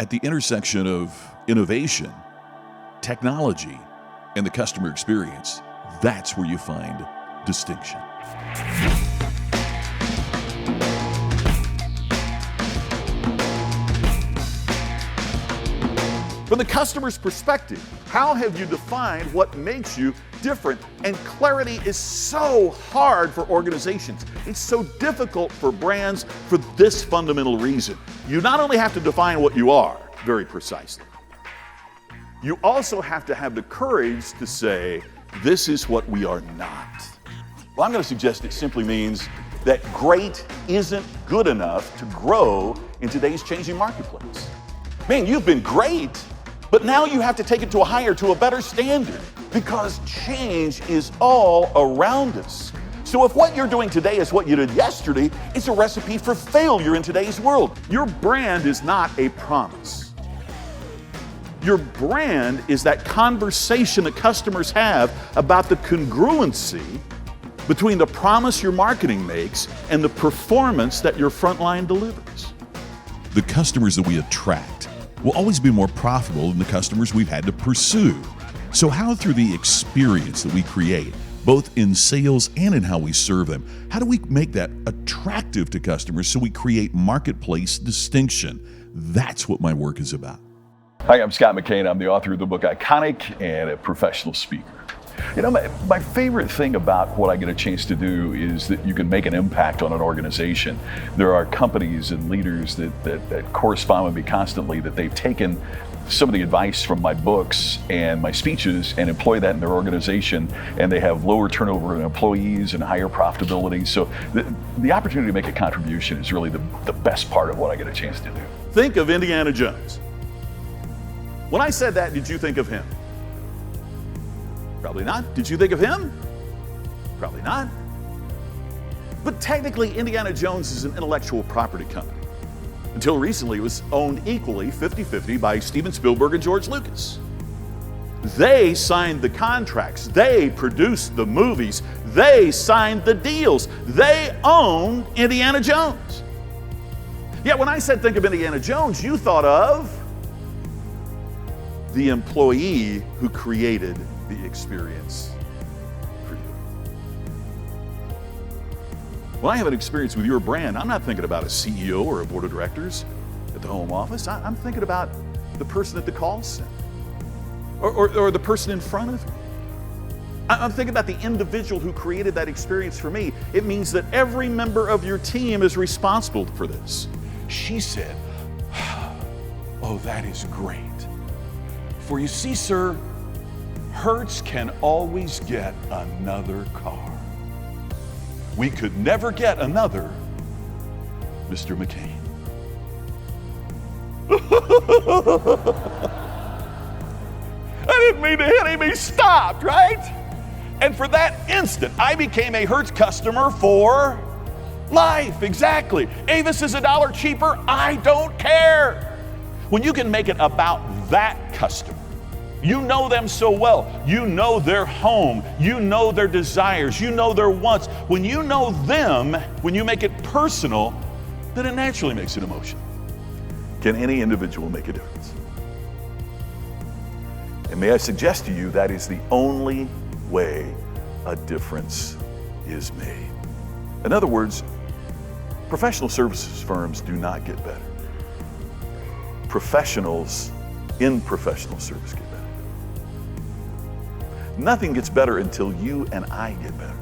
At the intersection of innovation, technology, and the customer experience, that's where you find distinction. From the customer's perspective, how have you defined what makes you different? And clarity is so hard for organizations. It's so difficult for brands for this fundamental reason. You not only have to define what you are very precisely, you also have to have the courage to say, this is what we are not. Well, I'm going to suggest it simply means that great isn't good enough to grow in today's changing marketplace. Man, you've been great, but now you have to take it to a better standard, because change is all around us. So if what you're doing today is what you did yesterday, it's a recipe for failure in today's world. Your brand is not a promise. Your brand is that conversation that customers have about the congruency between the promise your marketing makes and the performance that your frontline delivers. The customers that we attract will always be more profitable than the customers we've had to pursue. So how, through the experience that we create, both in sales and in how we serve them, how do we make that attractive to customers so we create marketplace distinction? That's what my work is about. Hi, I'm Scott McKain. I'm the author of the book Iconic and a professional speaker. You know, my favorite thing about what I get a chance to do is that you can make an impact on an organization. There are companies and leaders that correspond with me constantly that they've taken some of the advice from my books and my speeches and employ that in their organization, and they have lower turnover in employees and higher profitability. So the opportunity to make a contribution is really the best part of what I get a chance to do. Think of Indiana Jones. When I said that, did you think of him? Probably not. Did you think of him? Probably not. But technically, Indiana Jones is an intellectual property company. Until recently, it was owned equally, 50-50, by Steven Spielberg and George Lucas. They signed the contracts. They produced the movies. They signed the deals. They owned Indiana Jones. Yet when I said think of Indiana Jones, you thought of the employee who created the experience for you. When I have an experience with your brand, I'm not thinking about a CEO or a board of directors at the home office. I'm thinking about the person at the call center or the person in front of me. I'm thinking about the individual who created that experience for me. It means that every member of your team is responsible for this. She said, "Oh, that is great. For you see, sir, Hertz can always get another car. We could never get another Mr. McKain." I didn't mean to hit him, he stopped, right? And for that instant, I became a Hertz customer for life, exactly. Avis is $1 cheaper, I don't care. When you can make it about that customer, you know them so well. You know their home. You know their desires. You know their wants. When you know them, when you make it personal, then it naturally makes it emotional. Can any individual make a difference? And may I suggest to you that is the only way a difference is made. In other words, professional services firms do not get better. Professionals in professional service get better. Nothing gets better until you and I get better.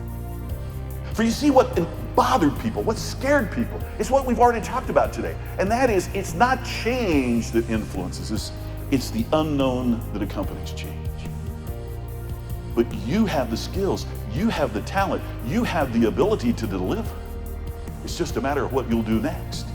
For you see, what bothered people, what scared people, is what we've already talked about today. And that is, it's not change that influences us, it's the unknown that accompanies change. But you have the skills, you have the talent, you have the ability to deliver. It's just a matter of what you'll do next.